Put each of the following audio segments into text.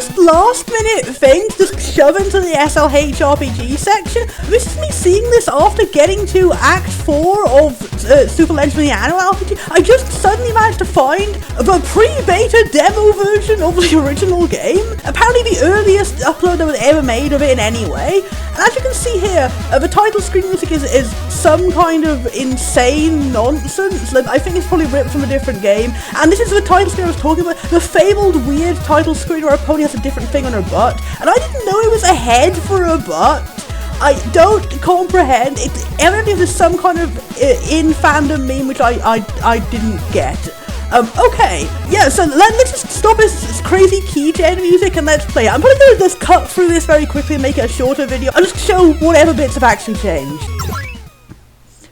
just last minute thing to just shove into the SLHRPG section. This is me seeing this after getting to Act 4 of Super Legends of the Animal RPG. I just suddenly managed to find the pre-beta demo version of the original game. Apparently the earliest upload that was ever made of it in any way. And as you can see here, the title screen music is some kind of insane nonsense. I think it's probably ripped from a different game. And this is the title screen I was talking about. The fabled weird title screen where a pony has a different thing on her butt. And I didn't know it was a head for a butt. I don't comprehend. It evidently there's some kind of in fandom meme which I didn't get. Okay, yeah, so let's just stop this crazy keygen music and let's play it. I'm probably going to just cut through this very quickly and make it a shorter video. I'll just show whatever bits have actually changed.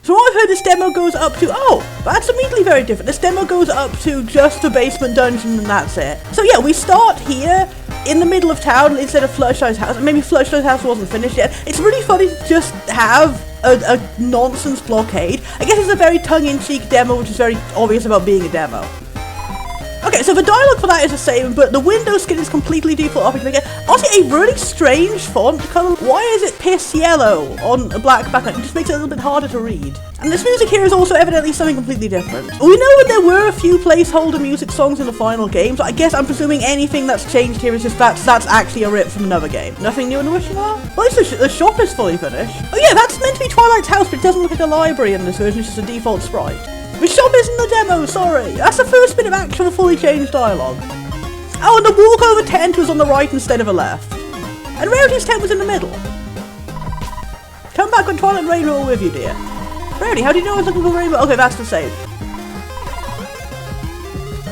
So what I've heard, this demo goes up to, oh, that's immediately very different. This demo goes up to just the basement dungeon and that's it. So yeah, we start here in the middle of town instead of Fluttershy's house. Maybe Fluttershy's house wasn't finished yet. It's really funny to just have a nonsense blockade. I guess it's a very tongue-in-cheek demo, which is very obvious about being a demo. Okay, so the dialogue for that is the same, but the window skin is completely default. Also, a really strange font color. Why is it piss yellow on a black background? It just makes it a little bit harder to read. And this music here is also evidently something completely different. We know that there were a few placeholder music songs in the final game, so I guess I'm presuming anything that's changed here is just that's actually a rip from another game. Nothing new in the wishing well? Well, at least the shop is fully finished. Oh yeah, that's meant to be Twilight's house, but it doesn't look like a library in this version, it's just a default sprite. The shop isn't the demo, sorry. That's the first bit of actual fully changed dialogue. Oh, and the walkover tent was on the right instead of a left. And Rarity's tent was in the middle. Come back when Twilight and Rainbow are with you, dear. Rarity, how do you know I was looking for Rainbow? Okay, that's the same.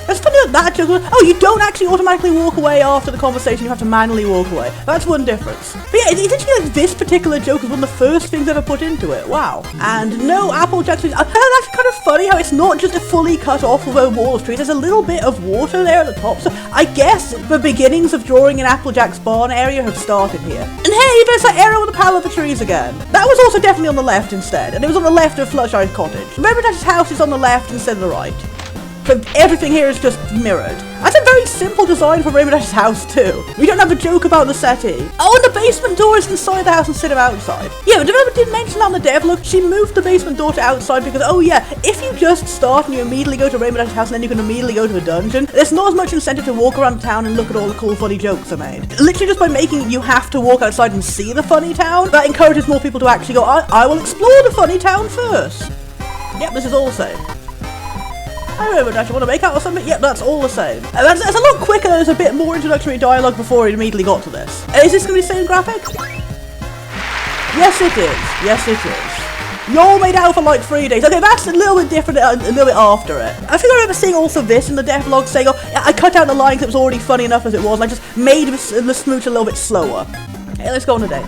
That's funny that joke. Oh, you don't actually automatically walk away after the conversation, you have to manually walk away. That's one difference. But yeah, it's actually like this particular joke is one of the first things ever put into it. Wow. And no Applejack trees. That's kind of funny how it's not just a fully cut off of a wall of trees. There's a little bit of water there at the top. So I guess the beginnings of drawing an Applejack's barn area have started here. And hey, there's that arrow with the pile of the trees again. That was also definitely on the left instead. And it was on the left of Fluttershy's cottage. Rainbow's house is on the left instead of the right. But everything here is just mirrored. That's a very simple design for Rainbow's house too. We don't have a joke about the settee. Oh, and the basement door is inside the house instead of outside. Yeah, the developer did mention on the devlog, she moved the basement door to outside because, oh yeah, if you just start and you immediately go to Rainbow's house and then you can immediately go to a dungeon, there's not as much incentive to walk around town and look at all the cool funny jokes are made. Literally just by making you have to walk outside and see the funny town, that encourages more people to actually go, I will explore the funny town first. Yep, this is all the same. I don't know, you want to make out or something? Yep, that's all the same. That's a lot quicker, there's a bit more introductory dialogue before it immediately got to this. Is this going to be the same graphic? Yes it is. Yes it is. Y'all made out for like 3 days. Okay, that's a little bit different, a little bit after it. I think I remember seeing also this in the devlog saying, oh, I cut out the line because it was already funny enough as it was, and I just made the smooch a little bit slower. Okay, let's go on a date.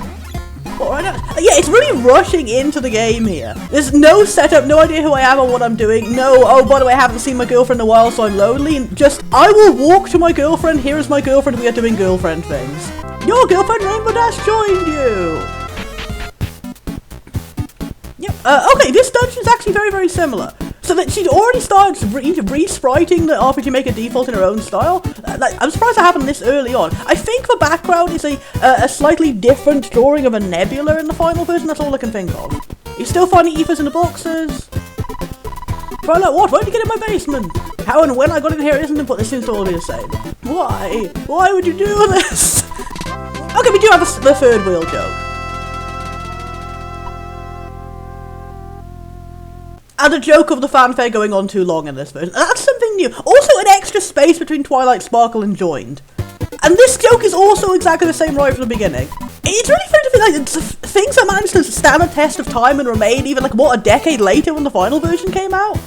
Right now. Yeah, it's really rushing into the game here. There's no setup, no idea who I am or what I'm doing. No, oh, by the way, I haven't seen my girlfriend in a while, so I'm lonely. And just, I will walk to my girlfriend. Here is my girlfriend. We are doing girlfriend things. Your girlfriend Rainbow Dash joined you. Yep. Okay, this dungeon is actually very, very similar. So that she'd already started re-spriting the RPG Maker default in her own style. I'm surprised that happened this early on. I think the background is a slightly different drawing of a nebula in the final version. That's all I can think of. You still finding ethers in the boxes? Twilight, what? Why did you get in my basement? How and when I got in here isn't important. This seems to all be the same. Why? Why would you do this? Okay, we do have the third wheel joke. And a joke of the fanfare going on too long in this version. That's something new. Also an extra space between Twilight Sparkle and Joined. And this joke is also exactly the same right from the beginning. It's really funny to feel like it's things that managed to stand a test of time and remain even like, what, a decade later when the final version came out?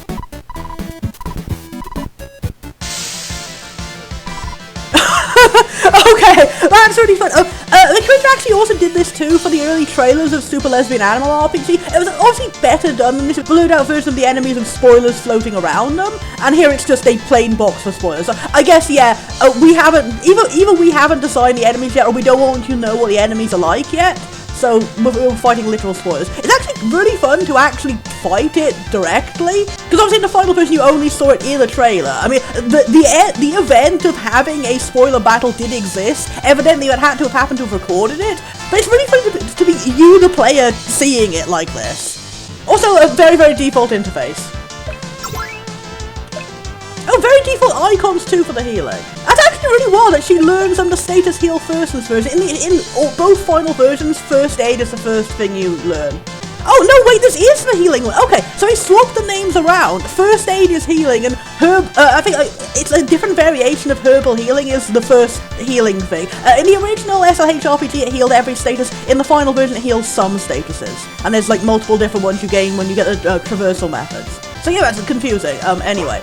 Okay, that's really fun. The creator actually also did this too for the early trailers of Super Lesbian Animal RPG. It was obviously better done than this blued out version of the enemies and spoilers floating around them. And here it's just a plain box for spoilers. So I guess, yeah, we haven't, either we haven't designed the enemies yet or we don't want you to know what the enemies are like yet. So we're fighting literal spoilers. It's actually really fun to actually fight it directly. Because obviously in the final version you only saw it in the trailer. I mean, the event of having a spoiler battle did exist. Evidently it had to have happened to have recorded it. But it's really funny to be you, the player, seeing it like this. Also, a very, very default interface. Oh, very default icons too for the healing. That's actually really wild that she learns the status heal first in this version. In both final versions, first aid is the first thing you learn. Oh no, wait, this is the healing one. Okay, so I swapped the names around. First aid is healing, and I think it's a different variation of herbal healing is the first healing thing. In the original SLHRPG, it healed every status. In the final version, it heals some statuses, and there's like multiple different ones you gain when you get the traversal methods. So yeah, that's confusing. Anyway,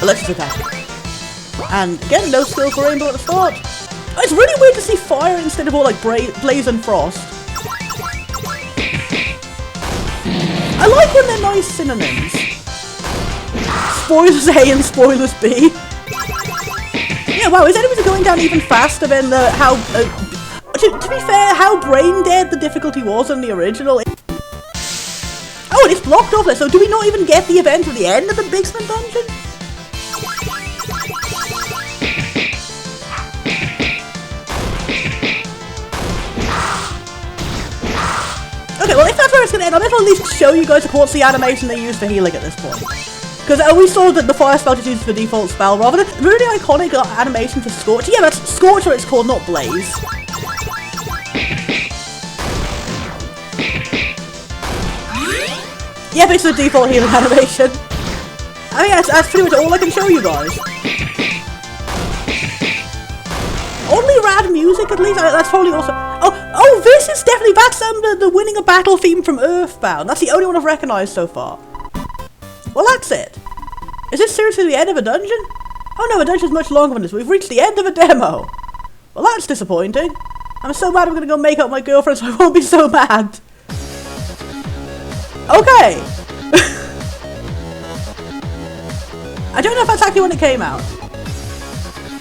let's just attack. And again, no skill for Rainbow at the start. Oh, it's really weird to see fire instead of all like blaze and frost. I like when they're nice synonyms. Spoilers A and spoilers B. Yeah, wow, his enemies are going down even faster than how... to be fair, how brain dead the difficulty was in the original. Oh, and it's blocked off there, so do we not even get the event at the end of the Bigsman dungeon? Okay, well if that's where it's going to end, I might as well at least show you guys what's the animation they use for healing at this point. Because we saw that the fire spell just uses the default spell rather than really iconic animation for Scorch. Yeah, that's Scorcher it's called, not Blaze. Yep, it's the default healing animation. I mean, that's pretty much all I can show you guys. Only rad music at least, that's probably also... Oh, this is definitely, that's the winning a battle theme from Earthbound. That's the only one I've recognised so far. Well, that's it. Is this seriously the end of a dungeon? Oh no, a dungeon's much longer than this. We've reached the end of a demo. Well, that's disappointing. I'm so mad I'm gonna go make up my girlfriend so I won't be so mad. Okay. I don't know if that's actually when it came out.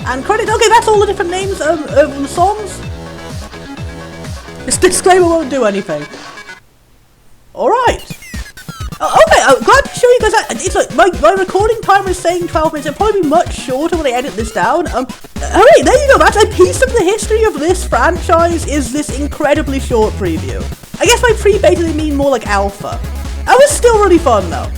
And credit, okay, that's all the different names of the songs. This disclaimer won't do anything. Alright. Okay, I'm glad to show you guys that. It's like, my recording timer is saying 12 minutes. It'll probably be much shorter when I edit this down. Alright, there you go. That's a piece of the history of this franchise is this incredibly short preview. I guess by pre-beta they mean more like alpha. That was still really fun though.